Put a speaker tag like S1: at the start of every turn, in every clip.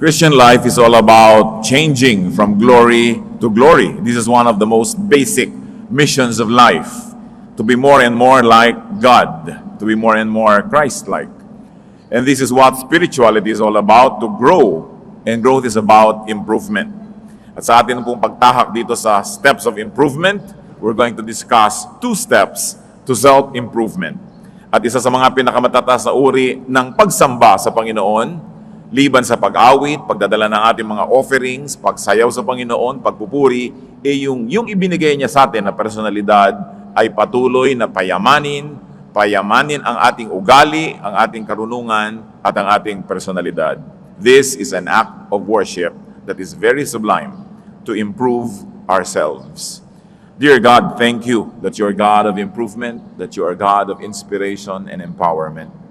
S1: Christian life is all about changing from glory to glory. This is one of the most basic missions of life, to be more and more like God, to be more and more Christ-like. And this is what spirituality is all about, to grow. And growth is about improvement. At sa atin pong pagtahak dito sa steps of improvement, we're going to discuss 2 steps to self-improvement. At isa sa mga pinakamatatas na uri ng pagsamba sa Panginoon, liban sa pag-awit, pagdadala ng ating mga offerings, pagsayaw sa Panginoon, pagpupuri, yung ibinigay niya sa atin na personalidad ay patuloy na payamanin ang ating ugali, ang ating karunungan, at ang ating personalidad. This is an act of worship that is very sublime to improve ourselves. Dear God, thank you that you're God of improvement, that you are God of inspiration and empowerment.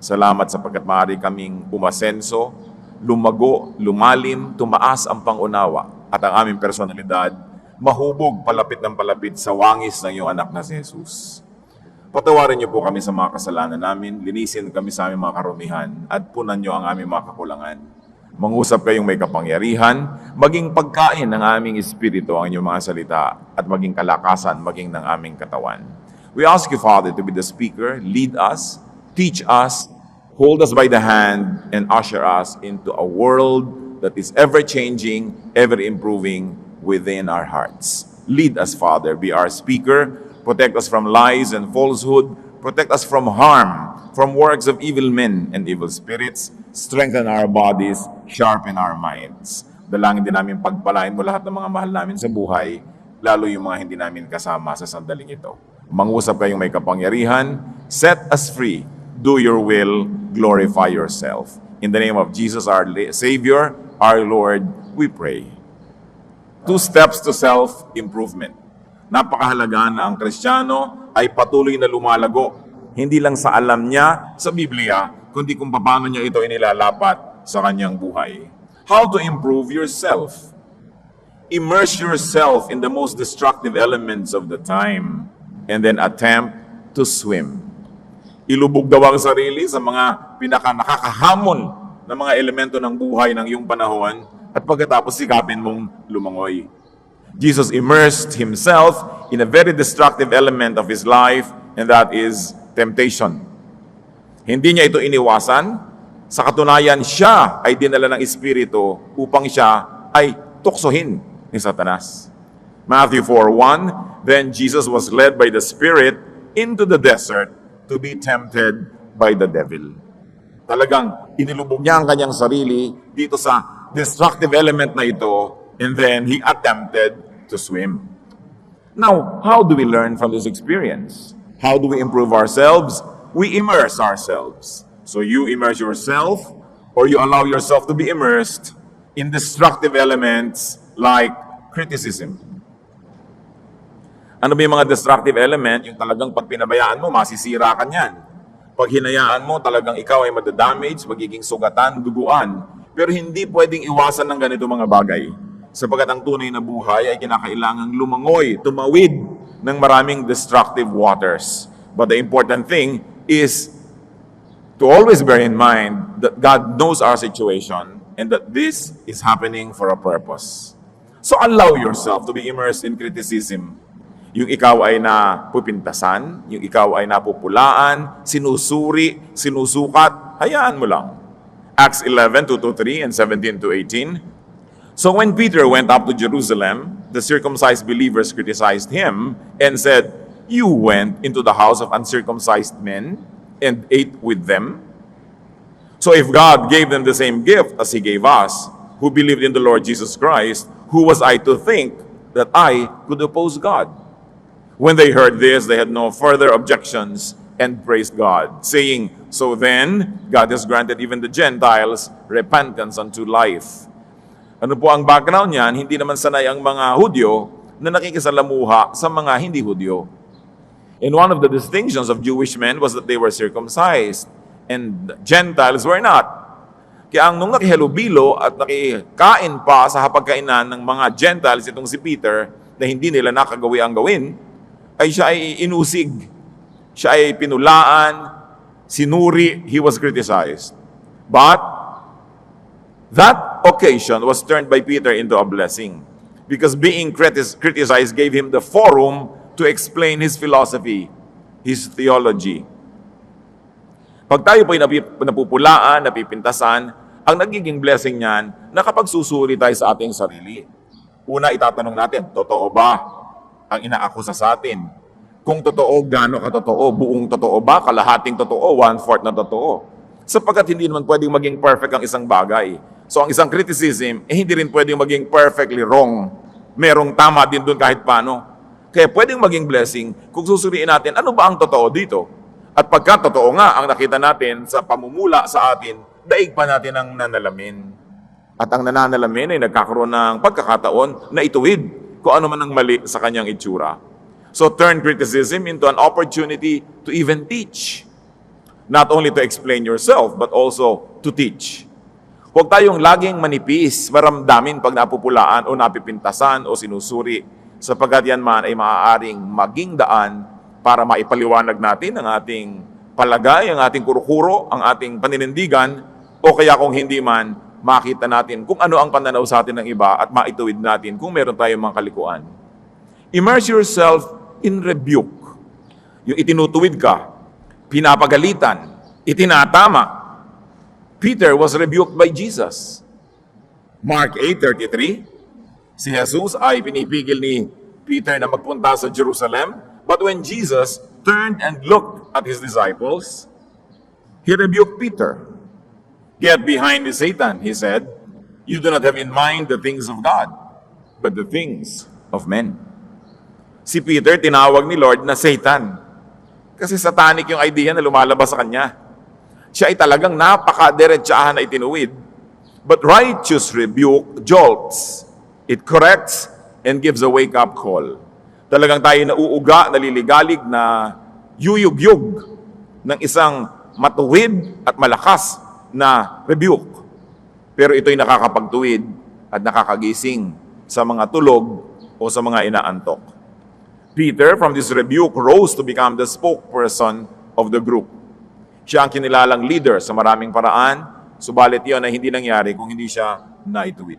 S1: Salamat sapagkat maaari kaming umasenso, lumago, lumalim, tumaas ang pangunawa at ang aming personalidad mahubog palapit ng palapit sa wangis ng iyong anak na si Jesus. Patawarin niyo po kami sa mga kasalanan namin, linisin kami sa aming mga karumihan at punan niyo ang aming mga kakulangan. Mangusap kayong may kapangyarihan, maging pagkain ng aming espiritu ang inyong mga salita at maging kalakasan, maging ng aming katawan. We ask you, Father, to be the speaker, lead us, teach us, hold us by the hand, and usher us into a world that is ever-changing, ever-improving within our hearts. Lead us, Father. Be our speaker. Protect us from lies and falsehood. Protect us from harm, from works of evil men and evil spirits. Strengthen our bodies, sharpen our minds. Dalangin din namin pagpalain mo lahat ng mga mahal namin sa buhay, lalo yung mga hindi namin kasama sa sandaling ito. Mangusap kayong may kapangyarihan, set us free. Do your will, glorify yourself. In the name of Jesus, our Savior, our Lord, we pray. 2 steps to self-improvement. Napakahalaga na ang Kristiyano ay patuloy na lumalago. Hindi lang sa alam niya sa Biblia, kundi kung paano niya ito inilalapat sa kanyang buhay. How to improve yourself? Immerse yourself in the most destructive elements of the time and then attempt to swim. Ilubog daw ang sarili sa mga pinaka-nakakahamon na mga elemento ng buhay ng iyong panahon at pagkatapos sikapin mong lumangoy. Jesus immersed himself in a very destructive element of his life, and that is temptation. Hindi niya ito iniwasan. Sa katunayan, siya ay dinala ng Espiritu upang siya ay tuksohin ni Satanas. Matthew 4:1, Then Jesus was led by the Spirit into the desert to be tempted by the devil. Talagang inilubog niya ang kanyang sarili dito sa destructive element na ito, and then he attempted to swim. Now, how do we learn from this experience? How do we improve ourselves? We immerse ourselves. So you immerse yourself, or you allow yourself to be immersed in destructive elements like criticism. Ano ba yung mga destructive element? Yung talagang pag pinabayaan mo, masisira ka niyan. Pag hinayaan mo, talagang ikaw ay madadamage, magiging sugatan, duguan. Pero hindi pwedeng iwasan ng ganito mga bagay. Sapagat ang tunay na buhay ay kinakailangang lumangoy, tumawid ng maraming destructive waters. But the important thing is to always bear in mind that God knows our situation and that this is happening for a purpose. So allow yourself to be immersed in criticism. Yung ikaw ay napupintasan, yung ikaw ay napupulaan, sinusuri, sinusukat, hayaan mo lang. Acts 11:2-3 and 17-18. So when Peter went up to Jerusalem, the circumcised believers criticized him and said, You went into the house of uncircumcised men and ate with them? So if God gave them the same gift as he gave us, who believed in the Lord Jesus Christ, who was I to think that I could oppose God? When they heard this, they had no further objections and praised God, saying, So then, God has granted even the Gentiles repentance unto life. Ano po ang background niyan? Hindi naman sanay ang mga Hudyo na nakikisalamuha sa mga hindi Hudyo. And one of the distinctions of Jewish men was that they were circumcised, and Gentiles were not. Kaya ang nung nakihalubilo at nakikain pa sa hapagkainan ng mga Gentiles itong si Peter, na hindi nila nakagawi ang gawin, ay siya ay inusig. Siya ay pinulaan, sinuri, he was criticized. But that occasion was turned by Peter into a blessing because being criticized gave him the forum to explain his philosophy, his theology. Pag tayo po'y napupulaan, napipintasan, ang nagiging blessing niyan, nakapagsusuri tayo sa ating sarili. Una, itatanong natin, totoo ba ang inaakusa sa atin? Kung totoo, gaano katotoo? Buong totoo ba? Kalahating totoo? 1/4 na totoo? Sapagkat hindi naman pwedeng maging perfect ang isang bagay. So ang isang criticism, hindi rin pwedeng maging perfectly wrong. Merong tama din doon kahit paano. Kaya pwedeng maging blessing kung susuriin natin, ano ba ang totoo dito? At pagka totoo nga ang nakita natin sa pamumula sa atin, daig pa natin ang nanalamin. At ang nananalamin ay nagkakaroon ng pagkakataon na ituwid kung ano man ang mali sa kanyang itsura. So turn criticism into an opportunity to even teach. Not only to explain yourself, but also to teach. Huwag tayong laging manipis, maramdamin pag napupulaan o napipintasan o sinusuri, sapagkat yan man ay maaaring maging daan para maipaliwanag natin ang ating palagay, ang ating kurukuro, ang ating paninindigan, o kaya kung hindi man, makita natin kung ano ang pananaw sa atin ng iba at maituwid natin kung meron tayong mga kalikuan. Immerse yourself in rebuke. Yung itinutuwid ka, pinapagalitan, itinatama. Peter was rebuked by Jesus. Mark 8:33, si Jesus ay pinipigil ni Peter na magpunta sa Jerusalem. But when Jesus turned and looked at his disciples, he rebuked Peter. Get behind me, Satan, he said. You do not have in mind the things of God, but the things of men. Si Peter tinawag ni Lord na Satan. Kasi satanic yung idea na lumalabas sa kanya. Siya ay talagang napaka-diretsahan na itinuwid. But righteous rebuke jolts. It corrects and gives a wake-up call. Talagang tayo nauuga, naliligalig na yuyug-yug ng isang matuwid at malakas na rebuke. Pero ito'y nakakapagtuwid at nakakagising sa mga tulog o sa mga inaantok. Peter, from this rebuke, rose to become the spokesperson of the group. Siya ang kinilalang leader sa maraming paraan, subalit yun ay hindi nangyari kung hindi siya naituwid.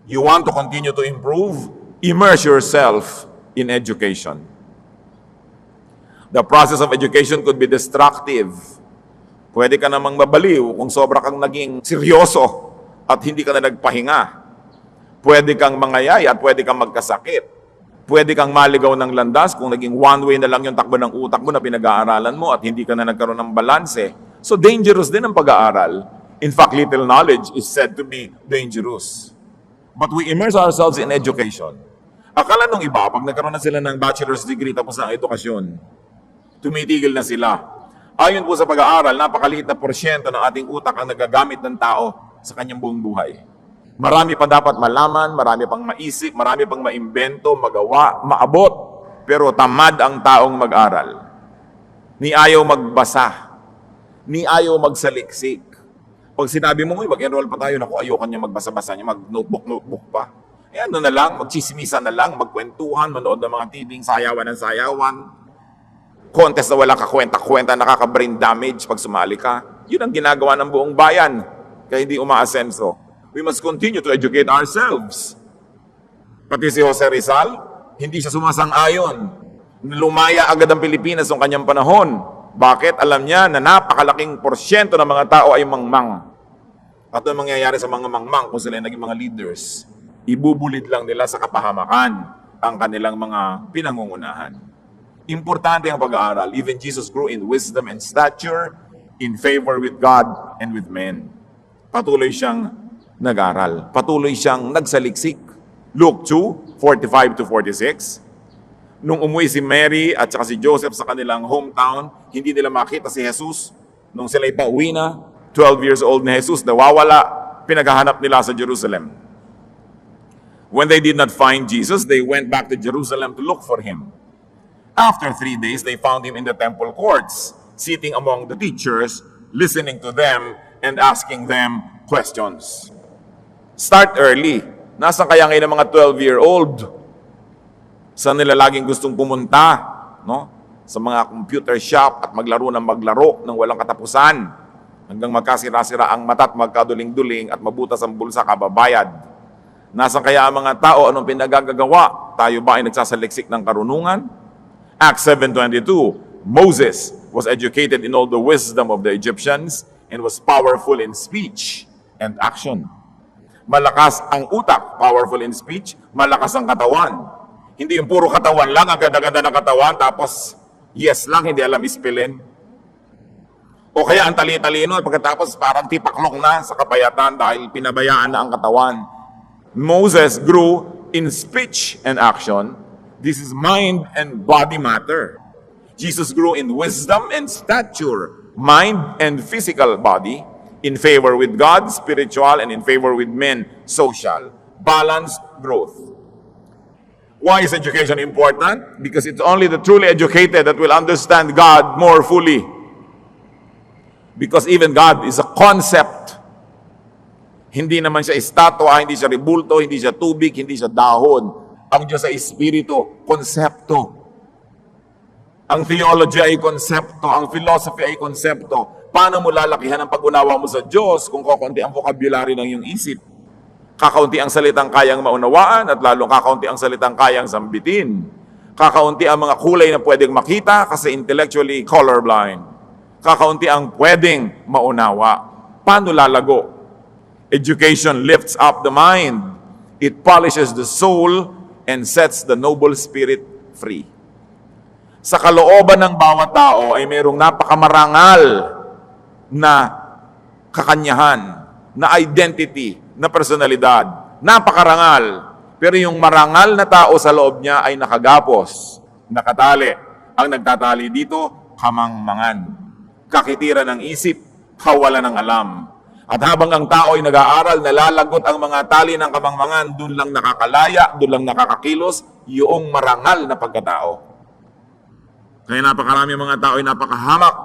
S1: You want to continue to improve? Immerse yourself in education. The process of education could be destructive. Pwede ka namang mabaliw kung sobra kang naging seryoso at hindi ka na nagpahinga. Pwede kang mangayay at pwede kang magkasakit. Pwede kang maligaw ng landas kung naging one-way na lang yung takbo ng utak mo na pinag-aaralan mo at hindi ka na nagkaroon ng balanse. So dangerous din ang pag-aaral. In fact, little knowledge is said to be dangerous. But we immerse ourselves in education. Akala nung iba, pag nagkaroon na sila ng bachelor's degree tapos ng edukasyon, tumitigil na sila. Ayon po sa pag-aaral, napakaliit na porsyento ng ating utak ang nagagamit ng tao sa kanyang buong buhay. Marami pa dapat malaman, marami pang maisip, marami pang maimbento, magawa, maabot. Pero tamad ang taong mag-aral. Ni ayaw magbasa. Ni ayaw magsaliksik. Pag sinabi mo, mag-enroll pa tayo, naku, ayoko niya magbasa-basa niya, mag-notebook pa. Eh ano na lang, magchismisan na lang, magkwentuhan, manood ng mga TV, sayawan ng sayawan. Contest na walang kakwenta-kwenta, nakaka-brain damage pag sumali ka. Yun ang ginagawa ng buong bayan, kaya hindi umaasenso. We must continue to educate ourselves. Pati si Jose Rizal, hindi siya sumasang-ayon. Lumaya agad ang Pilipinas noong kanyang panahon. Bakit? Alam niya na napakalaking porsyento ng mga tao ay mangmang. At ang mangyayari sa mga mangmang kung sila naging mga leaders, ibubulid lang nila sa kapahamakan ang kanilang mga pinangungunahan. Importante ang pag-aaral. Even Jesus grew in wisdom and stature, in favor with God and with men. Patuloy siyang nag-aral. Patuloy siyang nagsaliksik. Luke 2:45-46. Nung umuwi si Mary at saka si Joseph sa kanilang hometown, hindi nila makita si Jesus. Nung sila'y pauwi na, 12 years old na Jesus, nawawala, pinaghahanap nila sa Jerusalem. When they did not find Jesus, they went back to Jerusalem to look for him. After 3 days, they found him in the temple courts, sitting among the teachers, listening to them, and asking them questions. Start early. Nasaan kaya ngayon ang mga 12-year-old? Saan nila laging gustong pumunta? No? Sa mga computer shop at maglaro ng walang katapusan. Hanggang magkasira-sira ang mata at magkaduling-duling at mabutas ang bulsa, kababayad. Nasaan kaya ang mga tao? Anong pinagagagawa? Tayo ba ay nagsasaliksik ng karunungan? Acts 7:22, Moses was educated in all the wisdom of the Egyptians and was powerful in speech and action. Malakas ang utak, powerful in speech, malakas ang katawan. Hindi yung puro katawan lang, ang ganda-ganda ng katawan, tapos yes lang, hindi alam ispelin. O kaya ang tali-talino, pagkatapos parang tipaklong na sa kapayatan dahil pinabayaan na ang katawan. Moses grew in speech and action. This is mind and body matter. Jesus grew in wisdom and stature, mind and physical body, in favor with God, spiritual, and in favor with men, social. Balanced growth. Why is education important? Because it's only the truly educated that will understand God more fully. Because even God is a concept. Hindi naman siya estatwa, hindi siya rebulto, hindi siya tubig, hindi siya dahon. Ang Diyos ay espiritu, konsepto. Ang theology ay konsepto, ang philosophy ay konsepto. Paano mo lalakihan ang pag-unawa mo sa Diyos kung kakaunti ang vocabulary ng iyong isip? Kakaunti ang salitang kayang maunawaan at lalong kakaunti ang salitang kayang sambitin. Kakaunti ang mga kulay na pwedeng makita kasi intellectually colorblind. Kakaunti ang pwedeng maunawa. Paano lalago? Education lifts up the mind. It polishes the soul and sets the noble spirit free. Sa kalooban ng bawat tao ay mayroong napakamarangal na kakanyahan, na identity, na personalidad. Napakarangal. Pero yung marangal na tao sa loob niya ay nakagapos, nakatali. Ang nagtatali dito, kamangmangan. Kakitiran ng isip, kawalan ng alam. At habang ang tao ay nag-aaral, nalalagot ang mga tali ng kamangmangan, doon lang nakakalaya, doon lang nakakakilos, yung marangal na pagkatao. Kaya napakarami mga tao ay napakahamak.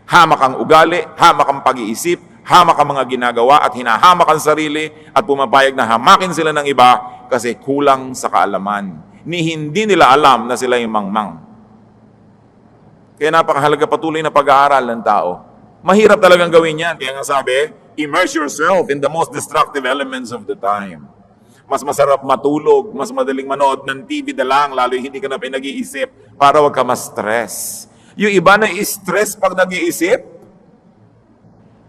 S1: Hamak ang ugali, hamak ang pag-iisip, hamak ang mga ginagawa at hinahamak ang sarili at pumapayag na hamakin sila ng iba kasi kulang sa kaalaman. Hindi nila alam na sila yung mangmang. Kaya napakahalaga patuloy na pag-aaral ng tao. Mahirap talagang gawin yan. Kaya nga sabi, immerse yourself in the most destructive elements of the time. Mas masarap matulog, mas madaling manood ng TV na lang, lalo hindi ka na pinag-iisip para wag ka ma-stress. Yung iba na i-stress pag nag-iisip,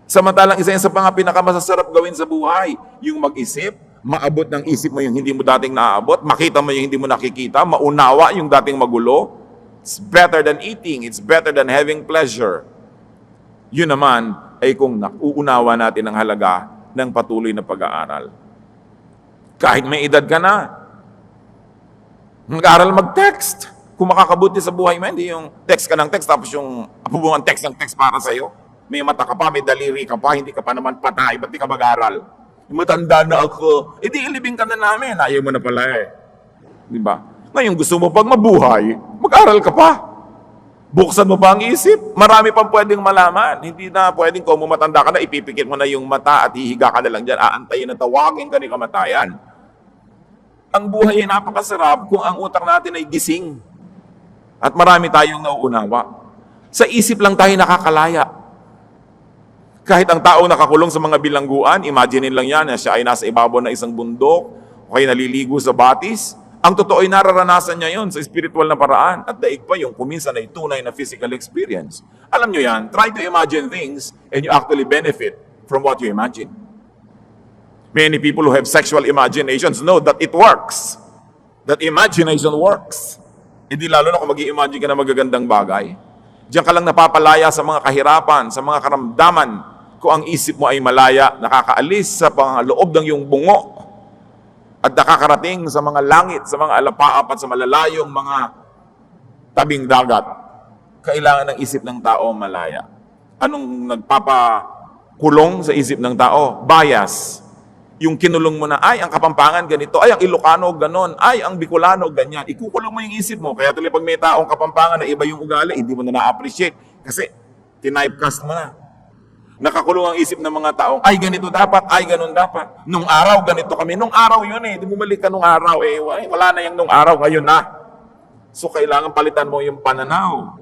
S1: samantalang isa yan sa mga pinakamasasarap gawin sa buhay. Yung mag-isip, maabot ng isip mo yung hindi mo dating naaabot, makita mo yung hindi mo nakikita, maunawa yung dating magulo. It's better than eating. It's better than having pleasure. Yun naman ay kung nauunawa natin ang halaga ng patuloy na pag-aaral. Kahit may edad ka na, mag-aaral mag-text. Kung makakabuti sa buhay mo, hindi yung text ka ng text tapos yung abubungan text ng text para sa'yo. May mata ka pa, may daliri ka pa, hindi ka pa naman patay, ba't di ka mag-aaral? Matanda na ako. Di ilibing ka na namin. Ayaw mo na pala eh. Di ba? Ngayon gusto mo pag mabuhay, mag-aral ka pa. Buksan mo pa ang isip. Marami pang pwedeng malaman. Hindi na pwedeng kung matanda ka na, ipipikit mo na yung mata at hihiga ka na lang dyan. Aantayin na tawagin ka ni kamatayan. Ang buhay ay napakasarap kung ang utak natin ay gising. At marami tayong nauunawa. Sa isip lang tayo nakakalaya. Kahit ang tao nakakulong sa mga bilangguan, imagine lang yan na siya ay nasa ibabaw ng isang bundok o kaya naliligo sa batis. Ang totoo ay nararanasan niya yon sa spiritual na paraan. At daig pa yung kuminsan ay tunay na physical experience. Alam nyo yan, try to imagine things and you actually benefit from what you imagine. Many people who have sexual imaginations know that it works. That imagination works. Hindi lalo na kung mag-i-imagine ka na magagandang bagay. Diyan ka lang napapalaya sa mga kahirapan, sa mga karamdaman. Kung ang isip mo ay malaya, nakakaalis sa pangaloob ng iyong bungo at nakakarating sa mga langit, sa mga alapaap at sa malalayong mga tabing dagat. Kailangan ng isip ng tao malaya. Anong nagpapakulong sa isip ng tao? Bias. Yung kinulong mo na, ay, ang Kapampangan ganito, ay, ang Ilocano ganon, ay, ang Bicolano ganyan. Ikukulong mo yung isip mo. Kaya tuloy pag may taong Kapampangan na iba yung ugali, hindi mo na na-appreciate. Kasi, tinipecast mo na. Nakakulong ang isip ng mga taong, ay, ganito dapat, ay, ganon dapat. Nung araw, ganito kami. Nung araw yun eh. Di bumalik ka nung araw eh. Wala na yung nung araw, ngayon na. So, kailangan palitan mo yung pananaw.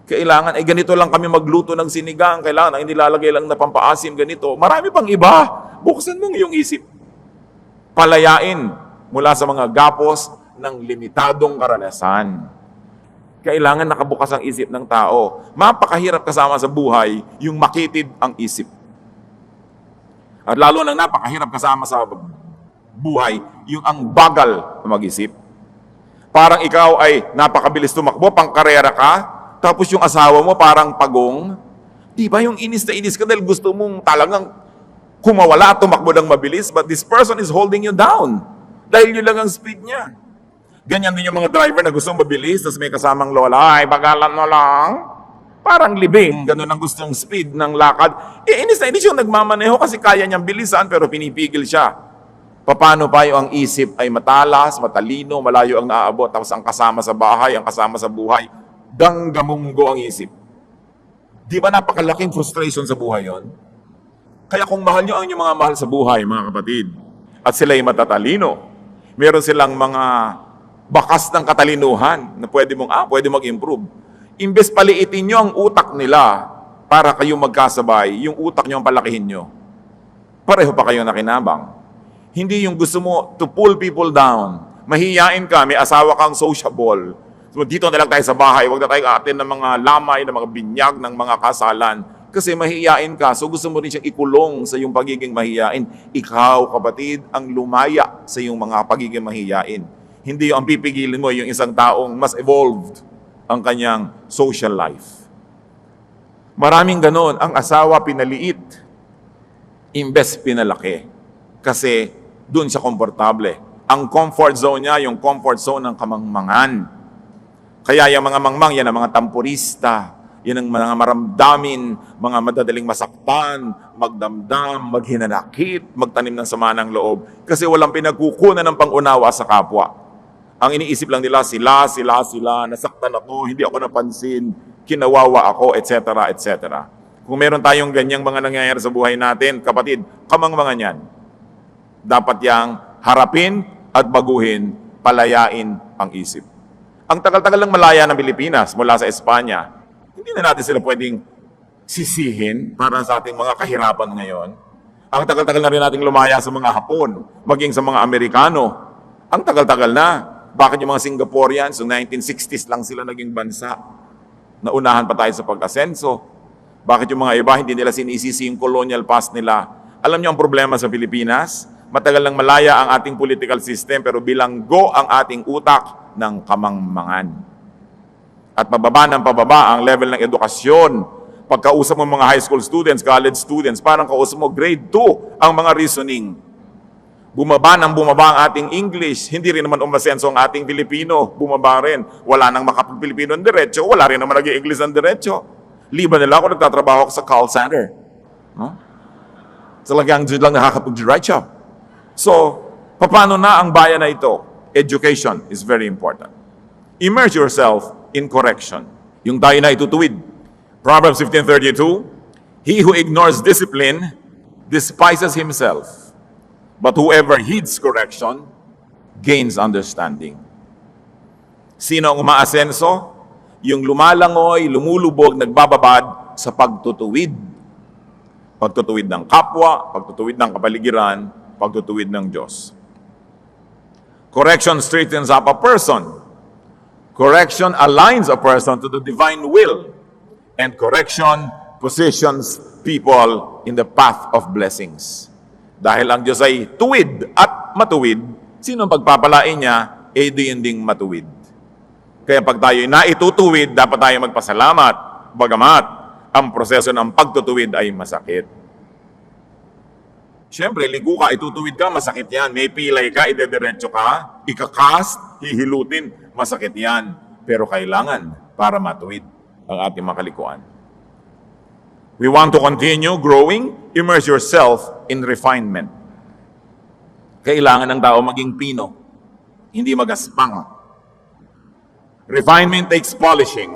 S1: Kailangan, ganito lang kami magluto ng sinigang, kailangan ang nilalagay lang na pampaasim, ganito. Marami pang iba. Buksan mo ang iyong isip. Palayain mula sa mga gapos ng limitadong karanasan. Kailangan nakabukas ang isip ng tao. Mapakahirap kasama sa buhay yung makitid ang isip. At lalo lang napakahirap kasama sa buhay yung ang bagal na mag-isip. Parang ikaw ay napakabilis tumakbo, pangkarera ka, tapos yung asawa mo parang pagong. Di ba yung inis na inis ka dahil gusto mong talagang kumawala, tumakbo ng mabilis, but this person is holding you down. Dahil yun lang ang speed niya. Ganyan din yung mga driver na gustong mabilis, tapos may kasamang lola, ay bagalan mo lang. Parang libing, ganun ang gustong speed ng lakad. Inis na inis yung nagmamaneho kasi kaya niyang bilisan pero pinipigil siya. Paano pa yung ang isip ay matalas, matalino, malayo ang naaabot, tapos ang kasama sa bahay, ang kasama sa buhay, ganggamunggo ang isip. Di ba napakalaking frustration sa buhay yon? Kaya kung mahal nyo ang inyong mga mahal sa buhay, mga kapatid, at sila'y matatalino, meron silang mga bakas ng katalinuhan na pwede mag-improve. Imbes paliitin nyo ang utak nila para kayo magkasabay, yung utak nyo ang palakihin nyo. Pareho pa kayo nakinabang. Hindi yung gusto mo to pull people down. Mahihiyain ka, may asawa kang sociable. So dito na lang tayo sa bahay, huwag na tayo atin ng mga lamay, ng mga binyag, ng mga kasalan. Kasi mahihiyain ka, so gusto mo rin siyang ikulong sa iyong pagiging mahihiyain. Ikaw, kapatid, ang lumaya sa iyong mga pagiging mahihiyain. Hindi ang pipigilin mo yung isang taong mas evolved ang kanyang social life. Maraming ganon, ang asawa pinaliit, imbes pinalaki. Kasi doon siya komportable. Ang comfort zone niya, yung comfort zone ng kamangmangan. Kaya yung mga mangmang, yan ang mga tampurista, yan ang mga maramdamin, mga madadaling masaktan, magdamdam, maghinanakit, magtanim ng sama ng loob. Kasi walang pinagkukunan ng pangunawa sa kapwa. Ang iniisip lang nila, sila, nasaktan ako, hindi ako napansin, kinawawa ako, etc., etc. Kung meron tayong ganyang mga nangyayari sa buhay natin, kapatid, kamangmangan yan. Dapat yang harapin at baguhin, palayain ang isip. Ang tagal-tagal lang malaya ng Pilipinas mula sa Espanya, hindi na natin sila pwedeng sisihin para sa ating mga kahirapan ngayon. Ang tagal-tagal na rin nating lumaya sa mga Hapon, maging sa mga Amerikano. Ang tagal-tagal na. Bakit yung mga Singaporeans, noong 1960s lang sila naging bansa? Naunahan pa tayo sa pag-asenso. Bakit yung mga iba, hindi nila sinisisi yung colonial past nila? Alam niyo ang problema sa Pilipinas? Matagal lang malaya ang ating political system, pero bilanggo ang ating utak ng kamangmangan. At pababa ang level ng edukasyon. Pagkausap mo mga high school students, college students, parang kausap mo grade 2 ang mga reasoning. Bumaba ang ating English. Hindi rin naman umasenso ang ating Filipino. Bumaba rin. Wala nang makapag-Pilipino ng diretso. Wala rin naman nag-i-English ng diretso. Liban nila ako, nagtatrabaho ako sa call center. No? Talagang dyan lang nakakapag-diretso. So, paano na ang bayan na ito? Education is very important. Immerse yourself in correction. Yung tayo na itutuwid. Proverbs 15:32, he who ignores discipline despises himself. But whoever heeds correction gains understanding. Sino ang umaasenso? Yung lumalangoy, lumulubog, nagbababad sa pagtutuwid. Pagtutuwid ng kapwa, pagtutuwid ng kapaligiran, pagtutuwid ng Diyos. Correction straightens up a person. Correction aligns a person to the divine will. And correction positions people in the path of blessings. Dahil ang Diyos ay tuwid at matuwid, sino ang pagpapalain niya, din matuwid. Kaya pag tayo naitutuwid, dapat tayo magpasalamat, bagamat ang proseso ng pagtutuwid ay masakit. Siyempre, ligo ka, itutuwid ka, masakit yan. May pilay ka, idediretso ka, ikakast, hihilutin, masakit yan. Pero kailangan para matuwid ang ating makalikuan. We want to continue growing, immerse yourself in refinement. Kailangan ng tao maging pino, hindi magaspang. Refinement takes polishing.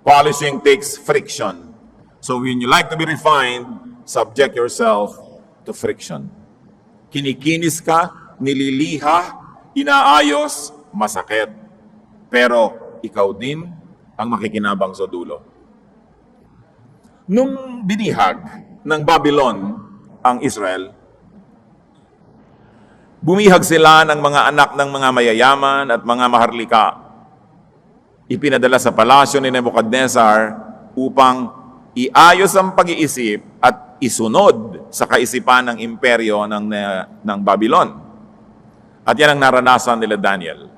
S1: Polishing takes friction. So when you like to be refined, subject yourself to friction. Kinikinis ka, nililiha, inaayos, masakit. Pero ikaw din, ang makikinabang sa dulo. Nung binihag ng Babylon ang Israel, bumihag sila ng mga anak ng mga mayayaman at mga maharlika. Ipinadala sa palasyo ni Nebuchadnezzar upang iayos ang pag-iisip at isunod sa kaisipan ng imperyo ng Babylon. At yan ang naranasan nila Daniel.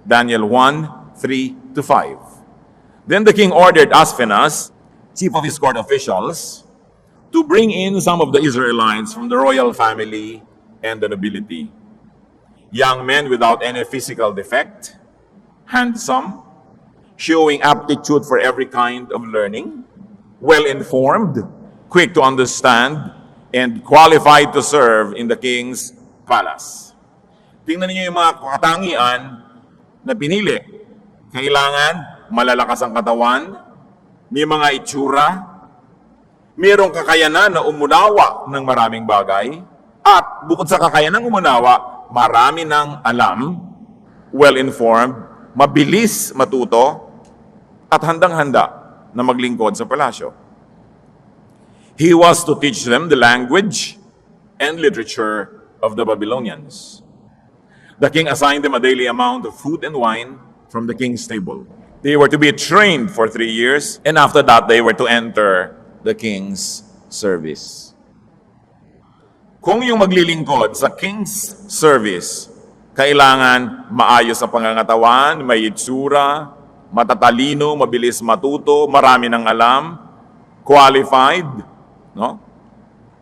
S1: Daniel 1, 3 to 5. Then the king ordered Aspenaz, chief of his court officials, to bring in some of the Israelites from the royal family and the nobility. Young men without any physical defect, handsome, showing aptitude for every kind of learning, well-informed, quick to understand, and qualified to serve in the king's palace. Tingnan niyo yung mga katangian na pinili. Kailangan malalakas ang katawan, may mga itsura, mayroong kakayanan na umunawa ng maraming bagay, at bukod sa kakayanan ng umunawa, marami ng alam, well-informed, mabilis matuto, at handang-handa na maglingkod sa palasyo. He was to teach them the language and literature of the Babylonians. The king assigned them a daily amount of food and wine from the king's table. They were to be trained for 3 years, and after that, they were to enter the king's service. Kung yung maglilingkod sa king's service, kailangan maayos ang pangangatawan, may itsura, matatalino, mabilis matuto, marami ng alam, qualified, no?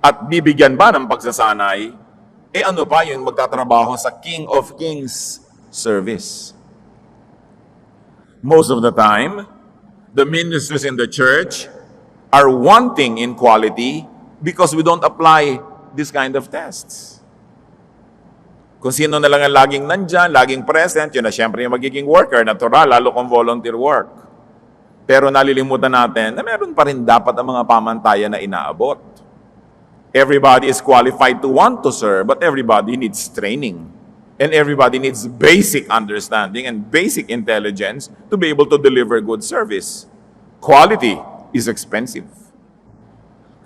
S1: At bibigyan ba ng pagsasanay? Ano pa yung magtatrabaho sa King of Kings service? Most of the time, the ministers in the church are wanting in quality because we don't apply this kind of tests. Kung sino na lang ang laging nandyan, laging present, yun na siyempre yung magiging worker, natural, lalo kung volunteer work. Pero nalilimutan natin na meron pa rin dapat ang mga pamantayan na inaabot. Everybody is qualified to want to serve, but everybody needs training. And everybody needs basic understanding and basic intelligence to be able to deliver good service. Quality is expensive.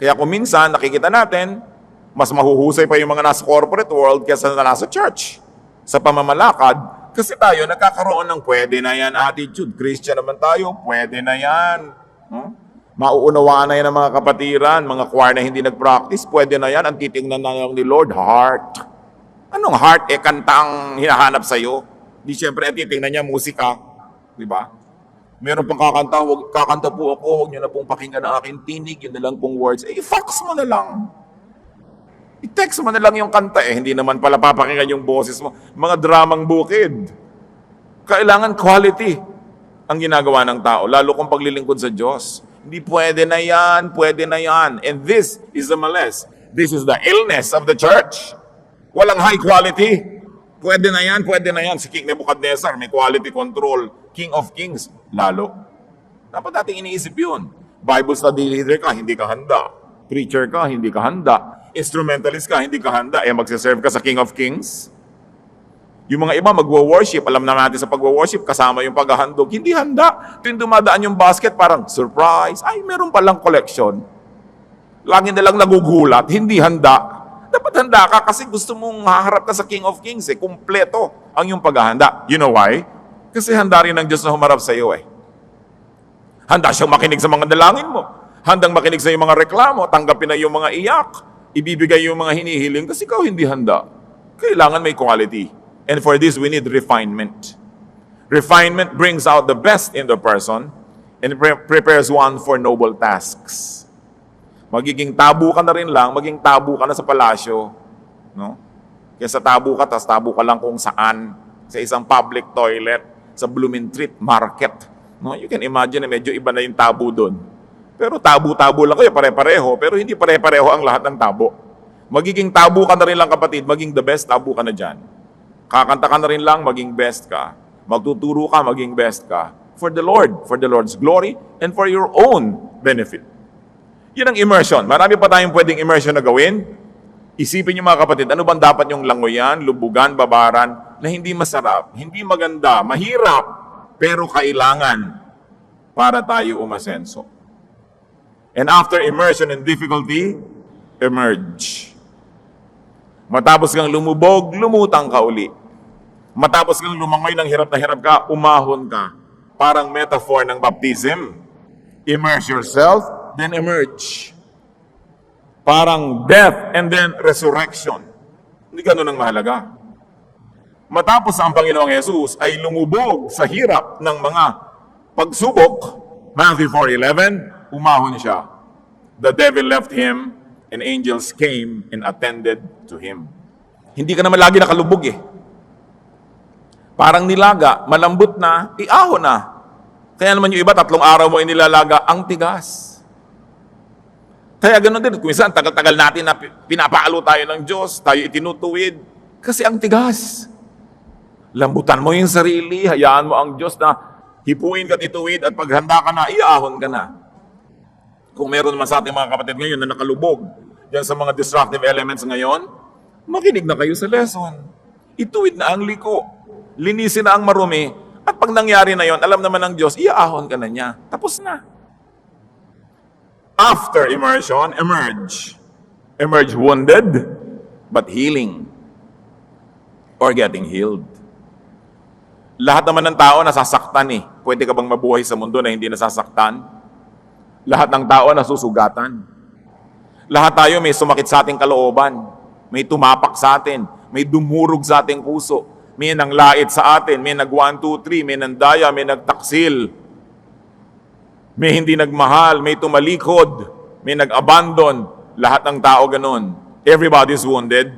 S1: Kaya kung minsan nakikita natin, mas mahuhusay pa yung mga nasa corporate world kaysa na nasa church. Sa pamamalakad, kasi tayo nagkakaroon ng pwede na yan attitude. Christian naman tayo, pwede na yan. Mauunawaan na yan ng mga kapatiran, mga choir na hindi nag-practice, pwede na yan. Ang titingnan na lang ni Lord, heart. Anong heart? Kanta ang hinahanap sa'yo. Di siyempre, titingnan niya musika. Di ba? Meron pang kakanta po ako, huwag niyo na pong pakinggan ang aking tinig, yun na lang pong words. I-fax mo na lang. I-text mo na lang yung kanta hindi naman pala papakinggan yung boses mo. Mga dramang bukid. Kailangan quality ang ginagawa ng tao, lalo kung paglilingkod sa Diyos. Hindi pwede na yan, pwede na yan. And this is the malice. This is the illness of the church. Walang high quality. Pwede na yan, pwede na yan. Si King Nebuchadnezzar, may quality control. King of Kings, lalo. Dapat natin iniisip yun. Bible study leader ka, hindi ka handa. Preacher ka, hindi ka handa. Instrumentalist ka, hindi ka handa. Magsaserve ka sa King of Kings. Yung mga iba magwo-worship, alam na natin sa pagwo-worship, kasama yung paghahandog, hindi handa. Ito yung dumadaan yung basket, parang surprise. Ay, meron palang collection. Lagi na lang nagugulat, hindi handa. Dapat handa ka kasi gusto mong haharap ka sa King of Kings. Kumpleto ang yung paghahanda. You know why? Kasi handa rin ng Diyos na humarap sa iyo Handa siyang makinig sa mga dalangin mo. Handang makinig sa iyong mga reklamo, tanggapin na yung mga iyak, ibibigay yung mga hinihiling kasi ikaw hindi handa. Kailangan may quality. And for this, we need refinement. Refinement brings out the best in the person and prepares one for noble tasks. Magiging tabu ka na rin lang, maging tabu ka na sa palasyo. No? Kaya tabu ka, tas tabu ka lang kung saan. Sa isang public toilet, sa Blumentritt Market. No? You can imagine na medyo iba na yung tabu doon. Pero tabu-tabu lang kayo, pare-pareho. Pero hindi pare-pareho ang lahat ng tabo. Magiging tabu ka na rin lang kapatid, maging the best tabu ka na dyan. Kakanta ka na rin lang, maging best ka. Magtuturo ka, maging best ka. For the Lord, for the Lord's glory, and for your own benefit. Yan ang immersion. Marami pa tayong pwedeng immersion na gawin. Isipin niyo mga kapatid, ano bang dapat yung langoyan, lubugan, babaran, na hindi masarap, hindi maganda, mahirap, pero kailangan. para tayo umasenso. And after immersion in difficulty, emerge. Matapos kang lumubog, lumutang ka uli. Matapos kang lumangoy ng hirap na hirap ka, umahon ka. Parang metaphor ng baptism. Immerse yourself, then emerge. Parang death and then resurrection. Hindi ganun ang mahalaga. Matapos ang Panginoong Jesus ay lumubog sa hirap ng mga pagsubok, Matthew 4:11, umahon siya. The devil left him, and angels came and attended to him. Hindi ka naman lagi nakalubog eh. Parang nilaga, malambot na, iahon na. Kaya naman yung iba, 3 araw mo inilalaga, ang tigas. Kaya ganoon din, kung minsan, tagal-tagal natin na pinapaalo tayo ng Diyos, tayo itinutuwid, kasi ang tigas. Lambutan mo yung sarili, hayaan mo ang Diyos na hipuin ka at ituwid, at paghanda ka na, iahon ka na. Kung meron naman sa ating mga kapatid ngayon na nakalubog yan sa mga destructive elements ngayon, makinig na kayo sa lesson. Ituwid na ang liko. Linisin na ang marumi. At pag nangyari na yon, alam naman ng Diyos, iaahon ka na niya. Tapos na. After immersion, emerge. Emerge wounded, but healing. Or getting healed. Lahat naman ng tao nasasaktan eh. Pwede ka bang mabuhay sa mundo na hindi nasasaktan? Lahat ng tao nasusugatan. Lahat tayo may sumakit sa ating kalooban. May tumapak sa atin. May dumurog sa ating puso. May nanglait sa atin. May nag 1, 2, 3. May nandaya. May nagtaksil. May hindi nagmahal. May tumalikod. May nag-abandon. Lahat ng tao ganun. Everybody's wounded.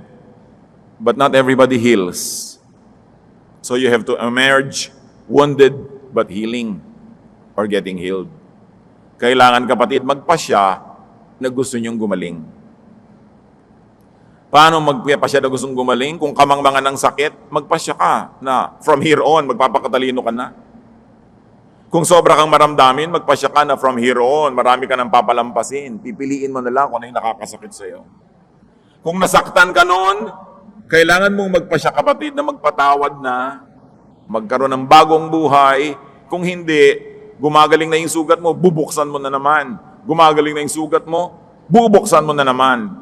S1: But not everybody heals. So you have to emerge wounded but healing or getting healed. Kailangan kapatid magpasya na gusto niyong gumaling. Paano magpapasya na gustong gumaling? Kung kamangmangan ng sakit, magpasya ka na from here on, magpapakatalino ka na. Kung sobra kang maramdamin, magpasya ka na from here on, marami ka nang papalampasin. Pipiliin mo na lang kung ano yung nakakasakit sa'yo. Kung nasaktan ka noon, kailangan mong magpasya kapatid na magpatawad na, magkaroon ng bagong buhay. Kung hindi, gumagaling na yung sugat mo, bubuksan mo na naman. Gumagaling na yung sugat mo, bubuksan mo na naman.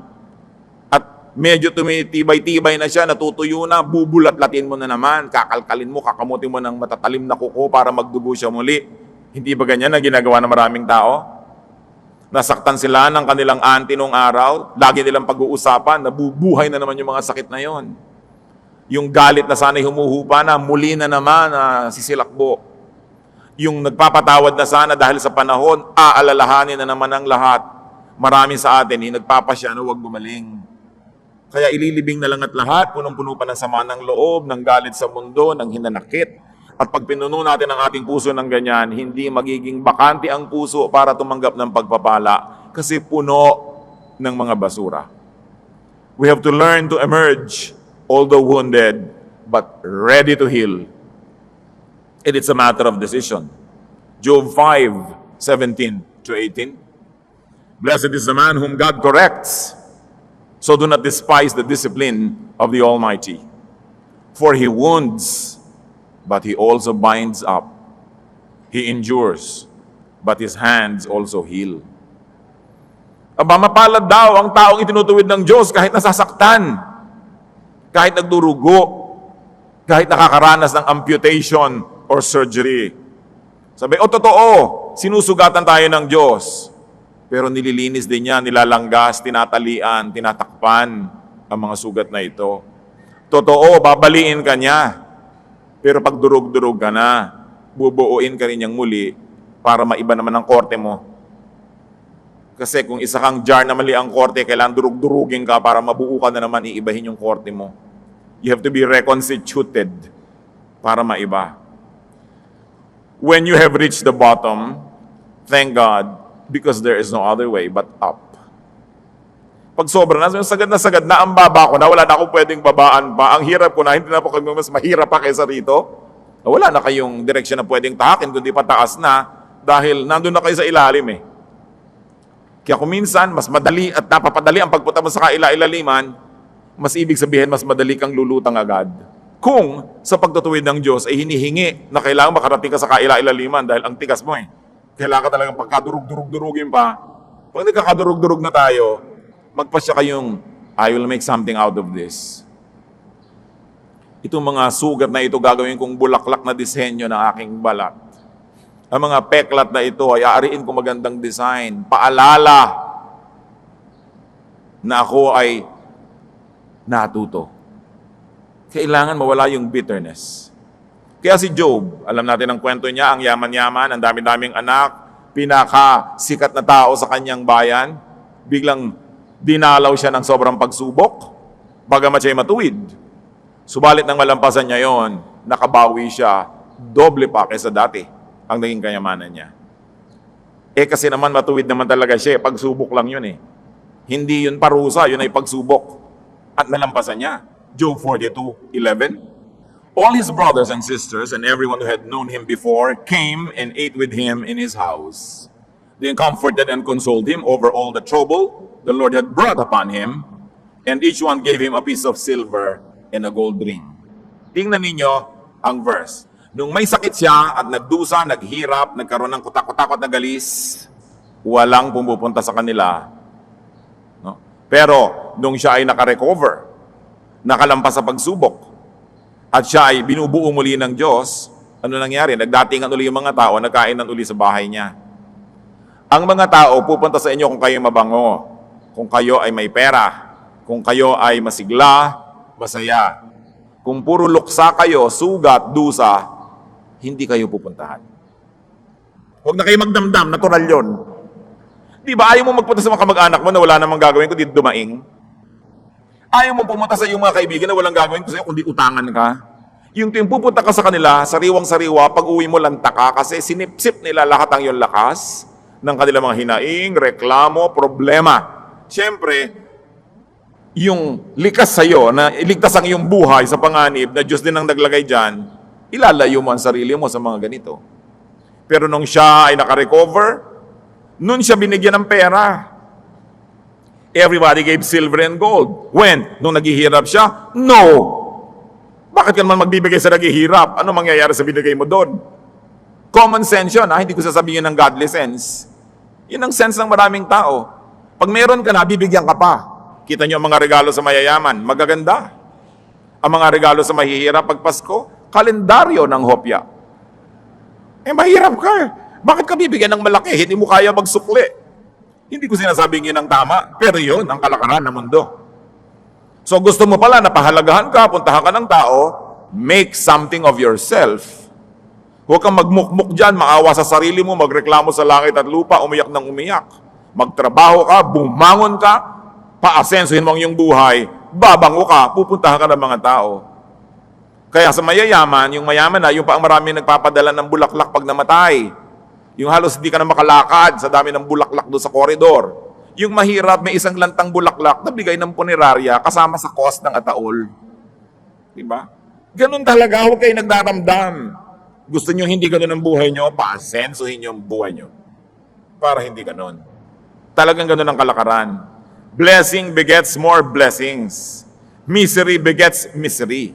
S1: At medyo tumitibay-tibay na siya, natutuyo na, bubulat-latin mo na naman. Kakalkalin mo, kakamutin mo ng matatalim na kuko para magdugo siya muli. Hindi ba ganyan na ginagawa ng maraming tao? Nasaktan sila ng kanilang auntie nung araw, lagi nilang pag-uusapan, nabubuhay na naman yung mga sakit na yon. Yung galit na sana'y humuhupa na, muli na naman sisilakbo. Yung nagpapatawad na sana dahil sa panahon, aalalahanin na naman ang lahat. Marami sa atin, nagpapasya na huwag gumaling. Kaya ililibing na lang at lahat, punong-puno pa ng sama ng loob, ng galit sa mundo, ng hinanakit. At pag pinuno natin ang ating puso ng ganyan, hindi magiging bakante ang puso para tumanggap ng pagpapala kasi puno ng mga basura. We have to learn to emerge, although wounded, but ready to heal. And it's a matter of decision. Job 5:17-18. Blessed is the man whom God corrects, so do not despise the discipline of the Almighty. For he wounds, but he also binds up. He endures, but his hands also heal. Aba, mapalad daw ang taong itinutuwid ng Diyos kahit nasasaktan, kahit nagdurugo, kahit nakakaranas ng amputation or surgery. Sabi, totoo, sinusugatan tayo ng Diyos. Pero nililinis din niya, nilalanggas, tinatalian, tinatakpan ang mga sugat na ito. Totoo, babaliin ka niya. Pero pag durug-durug ka na, bubuuin ka rin niyang muli para maiba naman ang korte mo. Kasi kung isa kang jar na mali ang korte, kailangan durug-durugin ka para mabuo ka na naman, iibahin yung korte mo. You have to be reconstituted para maiba. When you have reached the bottom, thank God, because there is no other way but up. Pag sobra na sagad na ang baba ko na, wala na akong pwedeng babaan pa. Ang hirap ko na, hindi na po kayo mas mahirap pa kaysa rito. Wala na kayong direksyon na pwedeng tahakin, kundi pataas na, dahil nandun na kayo sa ilalim eh. Kaya kung minsan, mas madali at napapadali ang pagpunta mo sa kaila-ilaliman, mas ibig sabihin, mas madali kang lulutang agad. Kung sa pagtutuwid ng Diyos ay hinihingi na kailangan makarating ka sa kaila-ilaliman dahil ang tigas mo eh. Kailangan talagang pagkadurug-durug-durugin pa. Pag nagkakadurug-durug na tayo, magpasya kayong, I will make something out of this. Itong mga sugat na ito gagawin kong bulaklak na disenyo ng aking balat. Ang mga peklat na ito ay aariin kong magandang design. Paalala na ako ay natuto. Kailangan mawala yung bitterness. Kaya si Job, alam natin ang kwento niya, ang yaman-yaman, ang dami-daming anak, pinakasikat na tao sa kanyang bayan, biglang dinalaw siya ng sobrang pagsubok, bagamat siya'y matuwid. Subalit nang malampasan niya yon, nakabawi siya, doble pa kaysa dati ang naging kayamanan niya. Kasi naman matuwid naman talaga siya, pagsubok lang yun eh. Hindi yun parusa, yun ay pagsubok. At nalampasan niya. Job 42:11. All his brothers and sisters and everyone who had known him before came and ate with him in his house. They comforted and consoled him over all the trouble the Lord had brought upon him, and each one gave him a piece of silver and a gold ring. Tingnan ninyo ang verse. Nung may sakit siya at nagdusa, naghirap, nagkaroon ng kutak-kutakot na galis, walang pumupunta sa kanila. No? Pero nung siya ay nakarecover, nakalampas sa pagsubok, at siya ay binubuo muli ng Diyos, ano nangyari? Nagdatingan uli yung mga tao, nagkainan uli sa bahay niya. Ang mga tao pupunta sa inyo kung kayo mabango, kung kayo ay may pera, kung kayo ay masigla, masaya. Kung puro luksa kayo, sugat, dusa, hindi kayo pupuntahan. Huwag na kayo magdamdam, natural yun. Di ba ayaw mo magpunta sa mga kamag-anak mo na wala namang gagawin kundi dumaing? Ayaw mo pumunta sa iyong mga kaibigan na walang gagawin sa'yo kundi utangan ka? Yung pupunta ka sa kanila, sariwang-sariwa, pag uwi mo lanta ka kasi sinipsip nila lahat ang iyong lakas ng kanilang mga hinaing, reklamo, problema. Siyempre, yung likas sa iyo, na iligtas ang iyong buhay sa panganib na Diyos din ang naglagay dyan, ilalayo mo ang sarili mo sa mga ganito. Pero nung siya ay nakarecover, nun siya binigyan ng pera. Everybody gave silver and gold. When? Nung naghihirap siya? No! Bakit ka naman magbibigay sa naghihirap? Ano mangyayari sa binigay mo doon? Common sense yun, ha? Hindi ko sasabihin ng godly sense. Yun ang sense ng maraming tao. Pag meron ka na, bibigyan ka pa. Kita nyo ang mga regalo sa mayayaman, magaganda. Ang mga regalo sa mahihirap pag Pasko, kalendaryo ng hopya. Mahirap ka. Bakit ka bibigyan ng malaki? Hindi mo kaya magsukli. Hindi ko sinasabing yun ang tama, pero yun ang kalakaran ng mundo. So gusto mo pala na pahalagahan ka, puntahan ka ng tao, make something of yourself. Huwag kang magmukmuk dyan, maawa sa sarili mo, magreklamo sa langit at lupa, umiyak ng umiyak. Magtrabaho ka, bumangon ka, paasensuhin mo ang iyong buhay, babango ka, pupuntahan ka ng mga tao. Kaya sa mayayaman, yung mayaman na, yung pa ang marami nagpapadala ng bulaklak pag namatay. Yung halos hindi ka na makalakad sa dami ng bulaklak doon sa koridor. Yung mahirap, may isang lantang bulaklak na bigay ng punerarya kasama sa cost ng ataol. Diba? Ganun talaga, huwag kayo nagdaramdam. Gusto nyo hindi ganun ang buhay nyo, paasensuhin nyo ang buhay nyo. Para hindi ganun. Talagang ganun ang kalakaran. Blessing begets more blessings. Misery begets misery.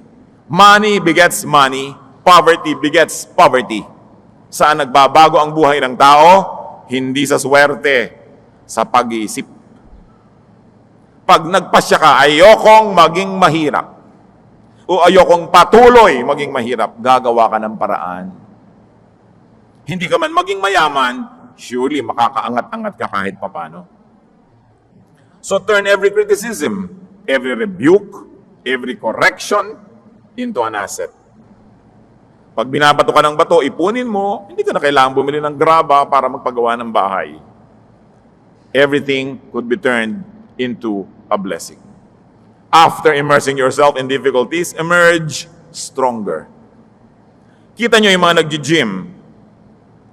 S1: Money begets money. Poverty begets poverty. Saan nagbabago ang buhay ng tao? Hindi sa swerte, sa pag-iisip. Pag nagpasya ka, ayokong maging mahirap. O ayokong patuloy maging mahirap, gagawa ka ng paraan. Hindi ka man maging mayaman, surely makakaangat-angat ka kahit papano. So turn every criticism, every rebuke, every correction into an asset. Pag binabato ka ng bato, ipunin mo, hindi ka na kailangan bumili ng graba para magpagawa ng bahay. Everything could be turned into a blessing. After immersing yourself in difficulties, emerge stronger. Kita nyo yung mga nag-gym.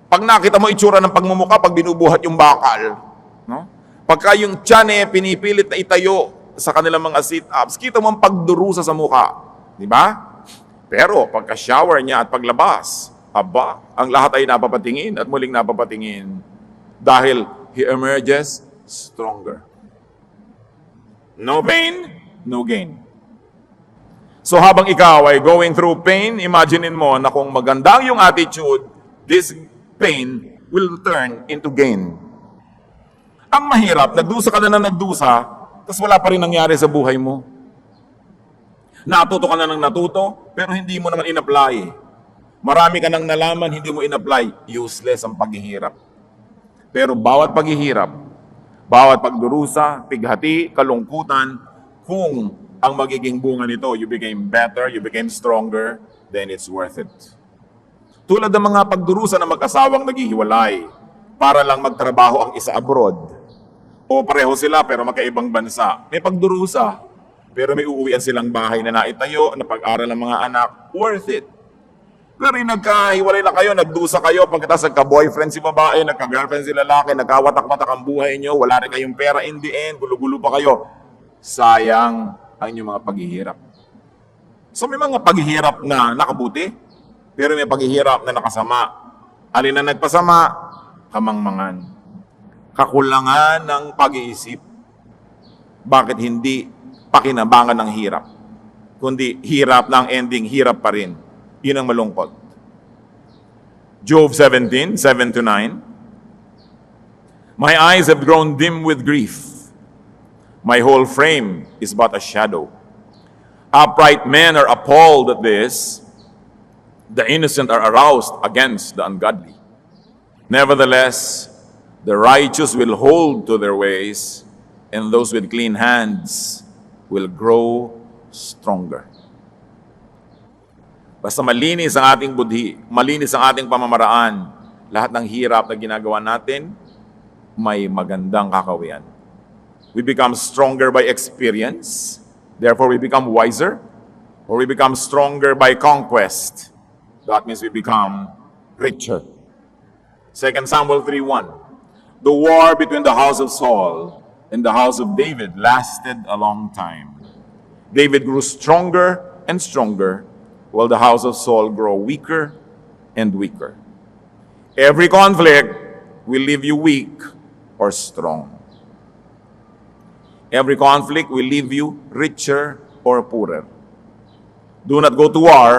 S1: Pag nakita mo itsura ng pagmumuka, pag binubuhat yung bakal, no? Pagka yung tiyan pinipilit na itayo sa kanilang mga sit-ups, kita mo ang pagdurusa sa muka. Di ba? Pero pagka-shower niya at paglabas, aba, ang lahat ay napapatingin at muling napapatingin dahil he emerges stronger. No pain, no gain. So habang ikaw ay going through pain, imaginein mo na kung magandang yung attitude, this pain will turn into gain. Ang mahirap, nagdusa ka na ng nagdusa, tapos wala pa rin nangyari sa buhay mo. Natuto ka na ng natuto, pero hindi mo naman in-apply. Marami ka nang nalaman, hindi mo in-apply. Useless ang paghihirap. Pero bawat paghihirap, bawat pagdurusa, pighati, kalungkutan, kung ang magiging bunga nito, you became better, you became stronger, then it's worth it. Tulad ng mga pagdurusa na mag-asawang naghihiwalay para lang magtrabaho ang isa abroad. O pareho sila pero magkaibang bansa. May pagdurusa, pero may uuwian silang bahay na naitayo, na pag-aral ng mga anak, worth it. Pero yung nagkahiwalay na kayo, nagdusa kayo, pagkatapos nagka-boyfriend si babae, nagka-girlfriend si lalaki, nagkawatak-watak ang buhay nyo, wala rin kayong pera in the end, gulo-gulo pa kayo. Sayang ang inyong mga paghihirap. So may mga paghihirap na nakabuti, pero may paghihirap na nakasama. Alin na nagpasama? Kamangmangan. Kakulangan ng pag-iisip. Bakit hindi pakinabangan ng hirap? Kundi hirap ng ending, hirap pa rin. Yun ang malungkot. Job 17, 7-9. My eyes have grown dim with grief. My whole frame is but a shadow. Upright men are appalled at this. The innocent are aroused against the ungodly. Nevertheless, the righteous will hold to their ways, and those with clean hands will grow stronger. Basta malinis ang ating budhi, malinis ang ating pamamaraan, lahat ng hirap na ginagawa natin, may magandang kakawian. We become stronger by experience, therefore we become wiser, or we become stronger by conquest. That means we become richer. 2 Samuel 3:1. The war between the house of Saul and the house of David lasted a long time. David grew stronger and stronger, while the house of Saul grew weaker and weaker. Every conflict will leave you weak or strong. Every conflict will leave you richer or poorer. Do not go to war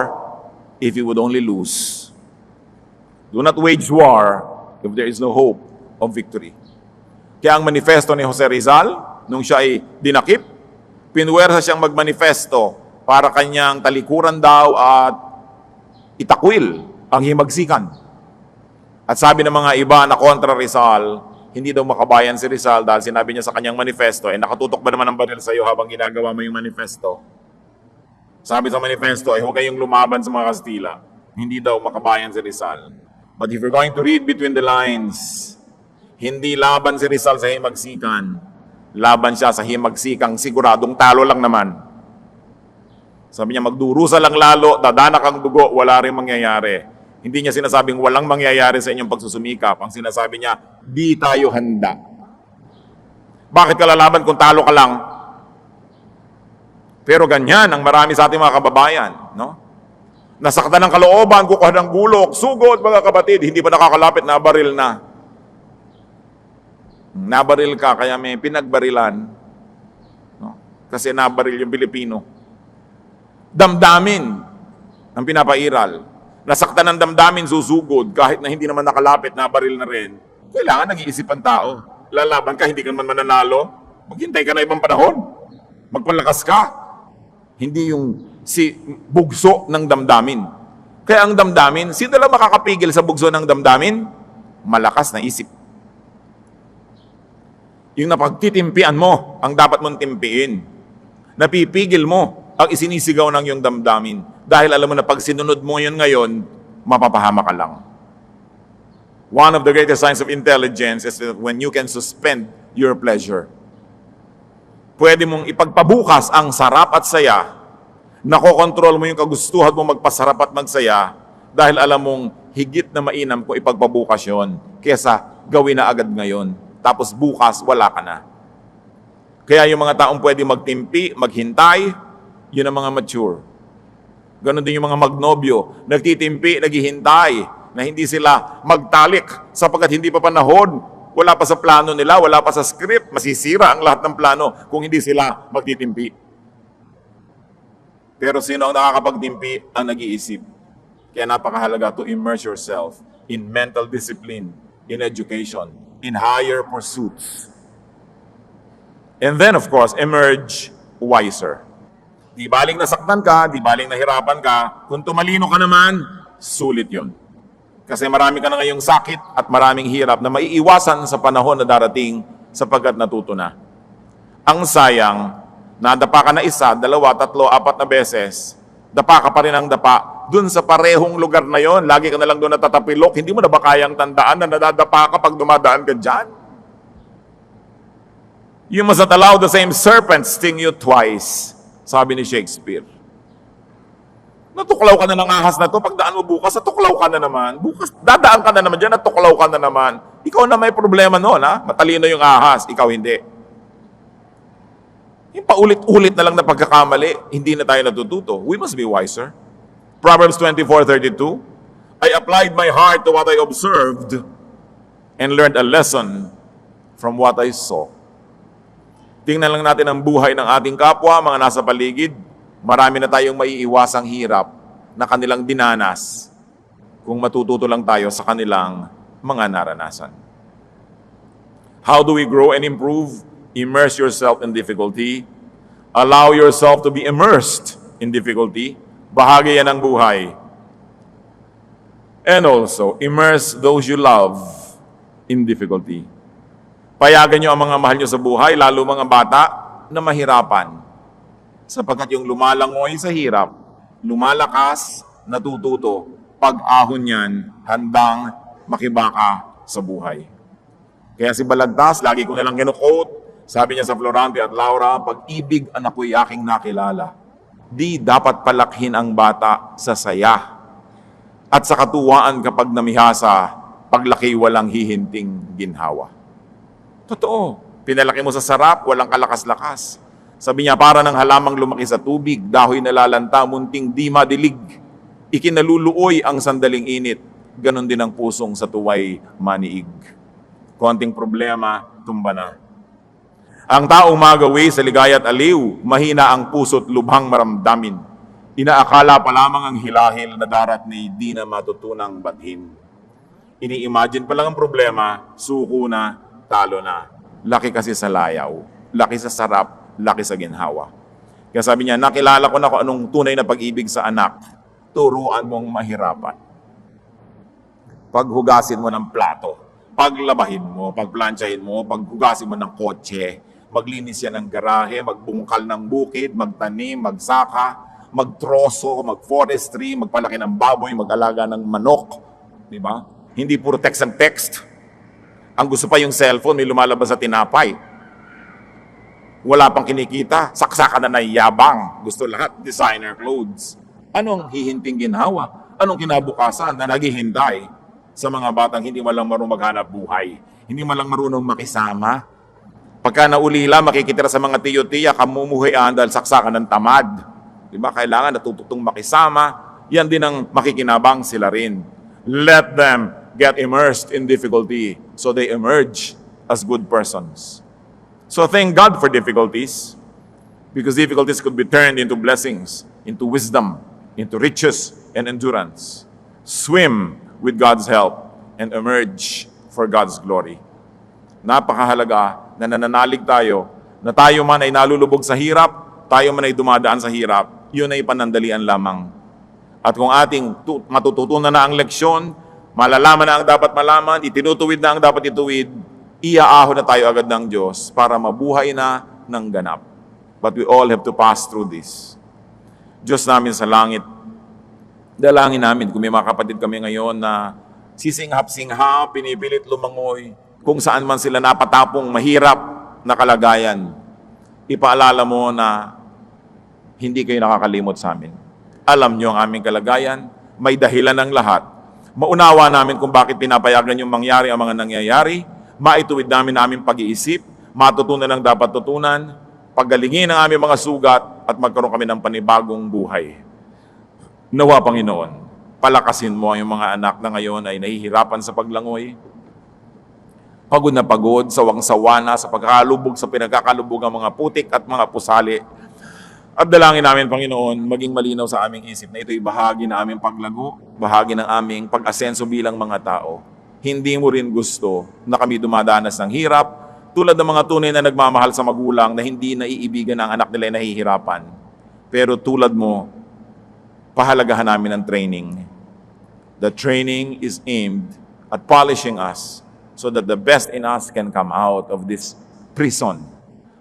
S1: if you would only lose. Do not wage war if there is no hope of victory. Kaya ang manifesto ni Jose Rizal, nung siya ay dinakip, pinwersa siyang magmanifesto para kanyang talikuran daw at itakwil ang himagsikan. At sabi ng mga iba na kontra Rizal, hindi daw makabayan si Rizal dahil sinabi niya sa kanyang manifesto, nakatutok ba naman ang baril sa iyo habang ginagawa mo yung manifesto? Sabi sa manifesto, huwag kayong lumaban sa mga Kastila. Hindi daw makabayan si Rizal. But if you're going to read between the lines, hindi laban si Rizal sa himagsikan. Laban siya sa himagsikang siguradong talo lang naman. Sabi niya, magdurusa lang lalo, dadanak ang dugo, wala rin mangyayari. Hindi niya sinasabing walang mangyayari sa inyong pagsusumikap. Ang sinasabi niya, di tayo handa. Bakit ka lalaban kung talo ka lang? Pero ganyan ang marami sa ating mga kababayan, no? Nasaktan ng kalooban, kukuha ng gulok, sugod mga kapatid, hindi pa nakakalapit, nabaril na. Nabaril ka, kaya may pinagbarilan. No? Kasi nabaril yung Pilipino. Damdamin ang pinapairal. Nasaktan ng damdamin, susugod, kahit na hindi naman nakalapit, nabaril na rin. Kailangan nag-iisip ang tao. Lalaban ka, hindi ka naman mananalo. Maghintay ka na ibang panahon. Magpalakas ka. Hindi yung si bugso ng damdamin. Kaya ang damdamin, sino lang makakapigil sa bugso ng damdamin? Malakas na isip. Yung napagtitimpian mo, ang dapat mong timpiin. Napipigil mo ang isinisigaw ng iyong damdamin. Dahil alam mo na pag sinunod mo yun ngayon, mapapahama ka lang. One of the greatest signs of intelligence is that when you can suspend your pleasure. Pwede mong ipagpabukas ang sarap at saya, nakokontrol mo yung kagustuhan mo magpasarap at magsaya dahil alam mong higit na mainam kung ipagpabukas yun kesa gawin na agad ngayon. Tapos bukas, wala ka na. Kaya yung mga taong pwede magtimpi, maghintay, yun ang mga mature. Ganon din yung mga magnobyo, nagtitimpi, naghihintay, na hindi sila magtalik sapagkat hindi pa panahon. Wala pa sa plano nila, wala pa sa script, masisira ang lahat ng plano kung hindi sila magtitimpi. Pero sino ang nakakapagtimpi? Ang nag-iisip. Kaya napakahalaga to immerse yourself in mental discipline. in education, in higher pursuits. And then, of course, emerge wiser. Di baling nasaktan ka, di baling nahirapan ka, kung tumalino ka naman, sulit yun. Kasi marami ka na ngayong sakit at maraming hirap na maiiwasan sa panahon na darating sapagkat natuto na. Ang sayang, nadapa ka na isa, dalawa, tatlo, apat na beses, dapa ka pa rin ang dapa, dun sa parehong lugar na yon, lagi ka na lang doon natatapilok, hindi mo na ba kayang tandaan na nadadapa ka pag dumadaan ka dyan? You must not allow the same serpent sting you twice, sabi ni Shakespeare. Natuklaw ka na ng ahas na to, pagdaan mo bukas, natuklaw ka na naman. Bukas, dadaan ka na naman dyan, natuklaw ka na naman. Ikaw na may problema noon, ha? Matalino yung ahas, ikaw hindi. Yung paulit-ulit na lang na pagkakamali, hindi na tayo natututo. We must be wiser. Proverbs 24:32, I applied my heart to what I observed and learned a lesson from what I saw. Tingnan lang natin ang buhay ng ating kapwa, mga nasa paligid. Marami na tayong maiiwasang hirap na kanilang dinanas kung matututo lang tayo sa kanilang mga naranasan. How do we grow and improve? Immerse yourself in difficulty. Allow yourself to be immersed in difficulty. Bahagi yan ng buhay. And also, immerse those you love in difficulty. Payagan nyo ang mga mahal nyo sa buhay, lalo mga bata, na mahirapan. Sapagkat yung lumalangoy sa hirap, lumalakas, natututo, pag-ahon yan, handang makibaka sa buhay. Kaya si Balagtas, lagi ko nalang kinukote, sabi niya sa Florante at Laura, pag-ibig anak ko'y aking nakilala. Di dapat palakhin ang bata sa saya. At sa katuwaan kapag namihasa, paglaki walang hihinting ginhawa. Totoo. Pinalaki mo sa sarap, walang kalakas-lakas. Sabi niya, para ng halamang lumaki sa tubig, dahoy nalalanta, munting di madilig. Ikinaluluoy ang sandaling init. Ganon din ang pusong sa tuway maniig. Konting problema, tumba na. Ang taong magawi sa ligaya at aliw, mahina ang puso't lubhang maramdamin. Inaakala pa lamang ang hilahil na darat ni di na matutunang bathin. Ini-imagine pa lang ang problema, suko na, talo na. Laki kasi sa layaw, laki sa sarap, laki sa ginhawa. Kaya sabi niya, nakilala ko na kung anong tunay na pag-ibig sa anak. Turuan mong mahirapan. Paghugasin mo ng plato, paglabahin mo, pagplansyahin mo, paghugasin mo ng kotse, maglinis yan ng garahe, magbungkal ng bukid, magtanim, magsaka, magtroso, magforestry, magpalaki ng baboy, mag-alaga ng manok. Di ba? Hindi puro text ang text. Ang gusto pa yung cellphone, may lumalabas sa tinapay. Wala pang kinikita, saksakan na yabang. Gusto lahat, designer clothes. Anong hihinting ginhawa? Anong kinabukasan na naghihintay sa mga batang hindi malang marunong maghanap buhay? Hindi malang marunong makisama? Pagka naulila, makikitira sa mga tiyo-tiya, kamumuhian dahil saksakan ng tamad. Diba? Kailangan natututong makisama. Yan din ang makikinabang sila rin. Let them get immersed in difficulty so they emerge as good persons. So thank God for difficulties, because difficulties could be turned into blessings, into wisdom, into riches and endurance. Swim with God's help and emerge for God's glory. Napakahalaga na nananalig tayo, na tayo man ay nalulubog sa hirap, tayo man ay dumadaan sa hirap, yun ay panandalian lamang. At kung ating matututunan na ang leksyon, malalaman na ang dapat malaman, itinutuwid na ang dapat ituwid, iaahon na tayo agad ng Diyos para mabuhay na ng ganap. But we all have to pass through this. Diyos namin sa langit, dalangin namin kung may mga kapatid kami ngayon na sisinghap-singhap, pinipilit lumangoy, kung saan man sila napatapong mahirap na kalagayan, ipaalala mo na hindi kayo nakakalimot sa amin. Alam niyo ang aming kalagayan, may dahilan ng lahat. Maunawa namin kung bakit pinapayagan yung mangyari ang mga nangyayari, maituwid namin aming pag-iisip, matutunan ang dapat tutunan, paggalingin ang aming mga sugat at magkaroon kami ng panibagong buhay. Nawa, Panginoon, palakasin mo ang mga anak na ngayon ay nahihirapan sa paglangoy, pagod na pagod, sawang-sawa na sa pagkakalubog sa pinagkakalubog ang mga putik at mga pusali. At dalangin namin, Panginoon, maging malinaw sa aming isip na ito'y bahagi ng aming paglago, bahagi ng aming pag-asenso bilang mga tao. hindi mo rin gusto na kami dumadanas ng hirap, tulad ng mga tunay na nagmamahal sa magulang na hindi naiibigan ang anak nila ay nahihirapan. Pero tulad mo, pahalagahan namin ang training. The training is aimed at polishing us so that the best in us can come out of this prison.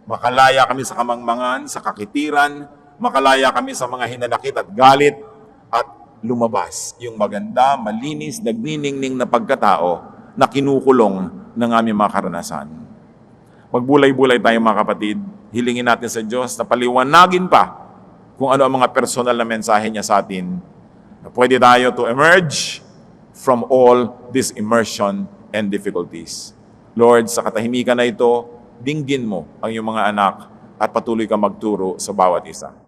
S1: Makalaya kami sa kamangmangan, sa kakitiran, makalaya kami sa mga hinanakit at galit, at lumabas yung maganda, malinis, nagniningning na pagkatao na kinukulong ng aming mga karanasan. Magbulay-bulay tayo mga kapatid, hilingin natin sa Diyos na paliwanagin pa kung ano ang mga personal na mensahe niya sa atin, na pwede tayo to emerge from all this immersion and difficulties. Lord, sa katahimikan na ito, dinggin mo ang iyong mga anak at patuloy ka magturo sa bawat isa.